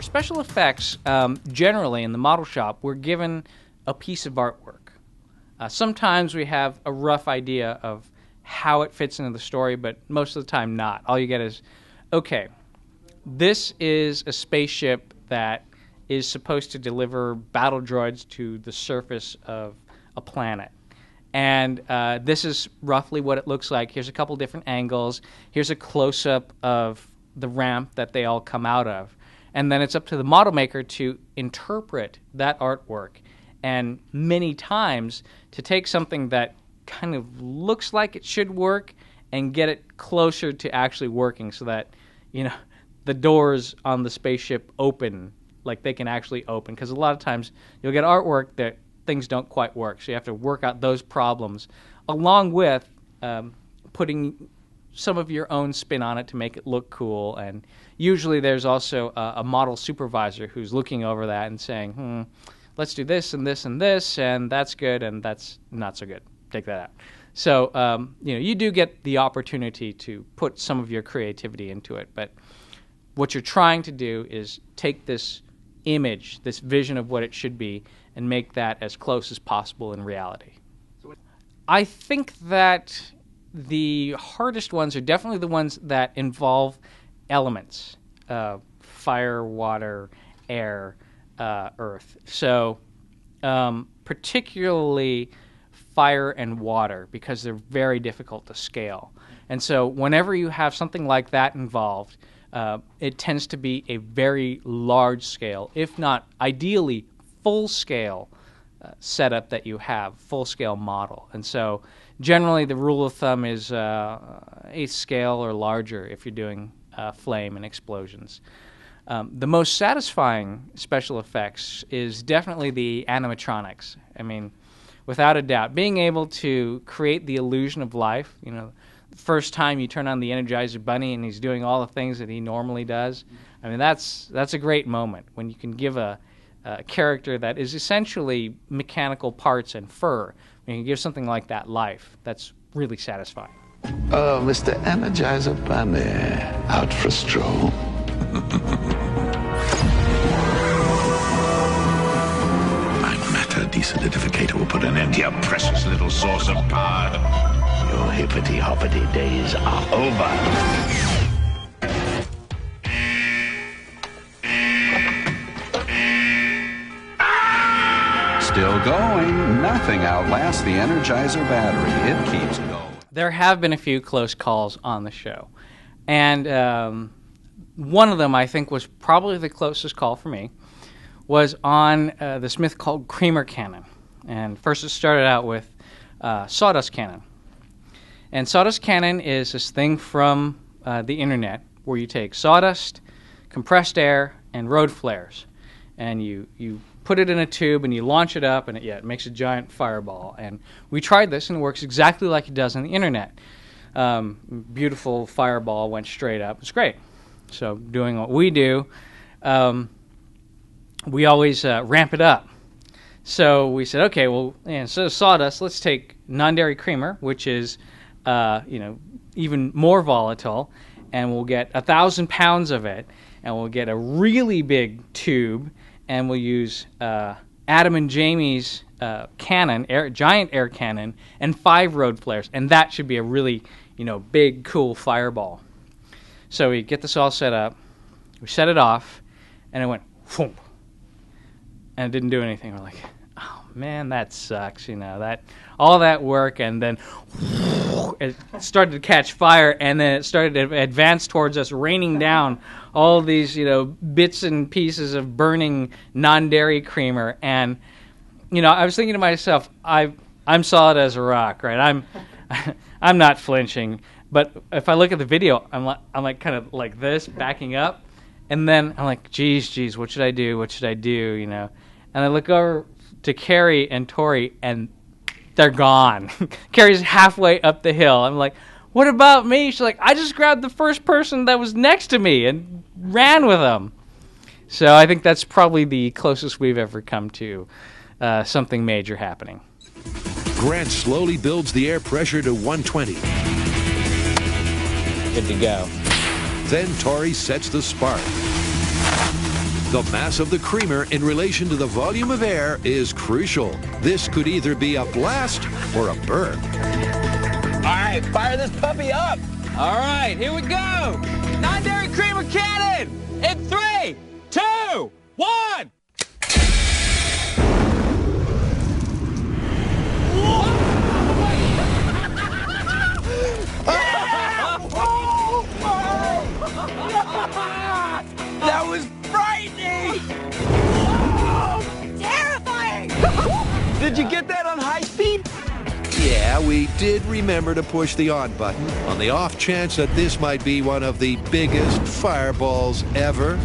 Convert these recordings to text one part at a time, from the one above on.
For special effects, generally in the model shop, we're given a piece of artwork. Sometimes we have a rough idea of how it fits into the story, but most of the time not. All you get is, okay, this is a spaceship that is supposed to deliver battle droids to the surface of a planet. And this is roughly what it looks like. Here's a couple different angles. Here's a close-up of the ramp that they all come out of. And then it's up to the model maker to interpret that artwork, and many times to take something that kind of looks like it should work and get it closer to actually working so that, you know, the doors on the spaceship open, like they can actually open. Because a lot of times you'll get artwork that things don't quite work. So you have to work out those problems along with putting some of your own spin on it to make it look cool. And usually there's also a model supervisor who's looking over that and saying, let's do this and this and this, and that's good and that's not so good. Take that out. So, you know, you do get the opportunity to put some of your creativity into it, but what you're trying to do is take this image, this vision of what it should be, and make that as close as possible in reality. I think that the hardest ones are definitely the ones that involve elements, fire, water, air, earth. So particularly fire and water, because they're very difficult to scale. And so whenever you have something like that involved, it tends to be a very large scale, if not ideally full scale setup that you have, full scale model. And so generally the rule of thumb is eighth scale or larger if you're doing flame and explosions. The most satisfying special effects is definitely the animatronics. I mean, without a doubt, being able to create the illusion of life, you know, the first time you turn on the Energizer Bunny and he's doing all the things that he normally does, I mean, that's a great moment when you can give a character that is essentially mechanical parts and fur. When you can give something like that life, that's really satisfying. Oh, Mr. Energizer Bunny, out for a stroll. My matter desolidificator will put an end to your precious little source of power. Your hippity-hoppity days are over. Still going. Nothing outlasts the Energizer battery. It keeps going. There have been a few close calls on the show. And one of them, I think, was probably the closest call for me, was on this myth called Creamer Cannon. And first it started out with Sawdust Cannon. And Sawdust Cannon is this thing from the internet where you take sawdust, compressed air, and road flares. And you put it in a tube and you launch it up, and it makes a giant fireball. And we tried this, and it works exactly like it does on the internet. Beautiful fireball went straight up. It's great. So doing what we do, we always ramp it up. So we said, okay, well, instead of sawdust, let's take non-dairy creamer, which is even more volatile, and we'll get 1,000 pounds of it, and we'll get a really big tube, and we'll use Adam and Jamie's cannon, giant air cannon, and 5 road flares, and that should be a really, big, cool fireball. So we get this all set up, we set it off, and it went whoop, and it didn't do anything. We're like, oh man, that sucks, that all that work, and then it started to catch fire, and then it started to advance towards us, raining down all these, bits and pieces of burning non-dairy creamer. And, I was thinking to myself, I'm solid as a rock, right? I'm not flinching. But if I look at the video, I'm like kind of like this, backing up, and then I'm like, geez, what should I do? What should I do? And I look over to Carrie and Tori, and they're gone. Carrie's halfway up the hill. I'm like, what about me? She's like, I just grabbed the first person that was next to me and ran with them. So I think that's probably the closest we've ever come to something major happening. Grant slowly builds the air pressure to 120. Good to go. Then Tori sets the spark. The mass of the creamer in relation to the volume of air is crucial. This could either be a blast or a burp. All right, fire this puppy up. All right, here we go. Non-dairy creamer cannon in 3, 2, 1. That was frightening! Terrifying! Did you get that on high speed? Yeah, we did remember to push the on button on the off chance that this might be one of the biggest fireballs ever.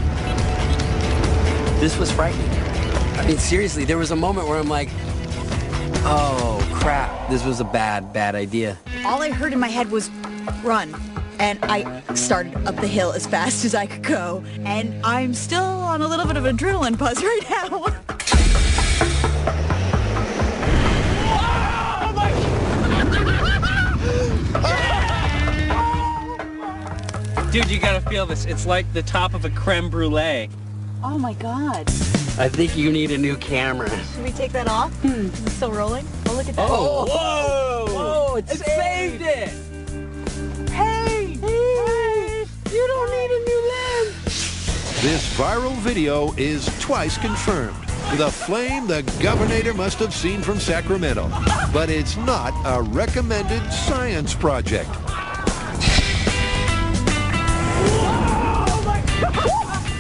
This was frightening. I mean, seriously, there was a moment where I'm like, oh, crap. This was a bad idea. All I heard in my head was, run. And I started up the hill as fast as I could go. And I'm still on a little bit of adrenaline buzz right now. Dude, you gotta feel this. It's like the top of a creme brulee. Oh my God. I think you need a new camera. Should we take that off? Is it still rolling? Oh, look at that. Oh, whoa! Whoa, it saved it! Hey! You don't need a new lens! This viral video is twice confirmed. The flame the governor must have seen from Sacramento. But it's not a recommended science project.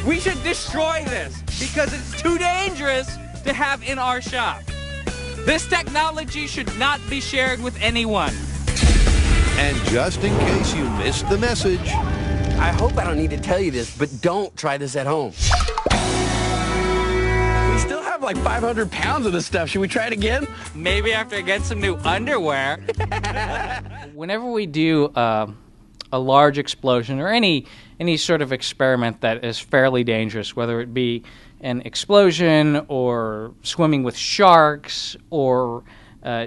We should destroy this because it's too dangerous to have in our shop. This technology should not be shared with anyone. And just in case you missed the message, I hope I don't need to tell you this, but don't try this at home. We still have like 500 pounds of this stuff. Should we try it again? Maybe after I get some new underwear. Whenever we do a large explosion or any sort of experiment that is fairly dangerous, whether it be an explosion or swimming with sharks or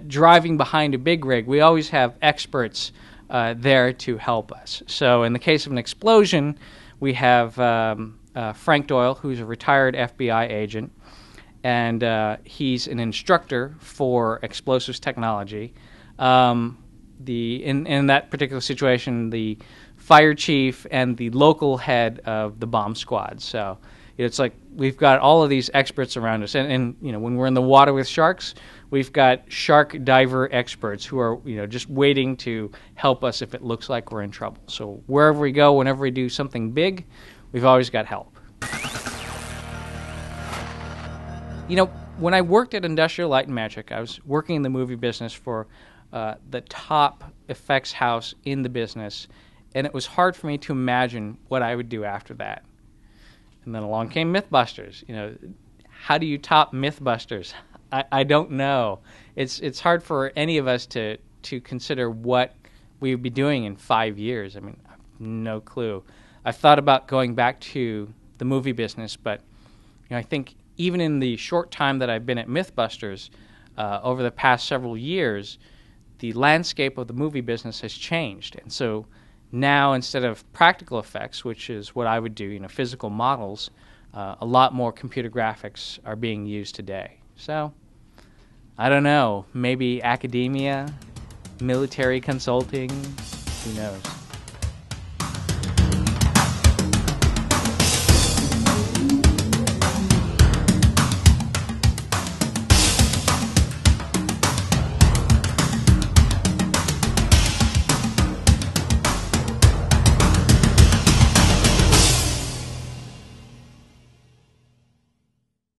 driving behind a big rig, we always have experts there to help us. So in the case of an explosion, we have Frank Doyle, who's a retired FBI agent, and he's an instructor for explosives technology. In that particular situation, the fire chief and the local head of the bomb squad. So it's like we've got all of these experts around us, and when we're in the water with sharks, we've got shark diver experts who are just waiting to help us if it looks like we're in trouble. So wherever we go, whenever we do something big, we've always got help. When I worked at Industrial Light and Magic, I was working in the movie business for the top effects house in the business, and it was hard for me to imagine what I would do after that. And then along came Mythbusters. How do you top Mythbusters? I don't know. It's hard for any of us to consider what we would be doing in 5 years. I mean, I have no clue. I've thought about going back to the movie business, but I think even in the short time that I've been at Mythbusters, over the past several years, the landscape of the movie business has changed. And so now, instead of practical effects, which is what I would do, physical models, a lot more computer graphics are being used today. So, I don't know, maybe academia, military consulting, who knows?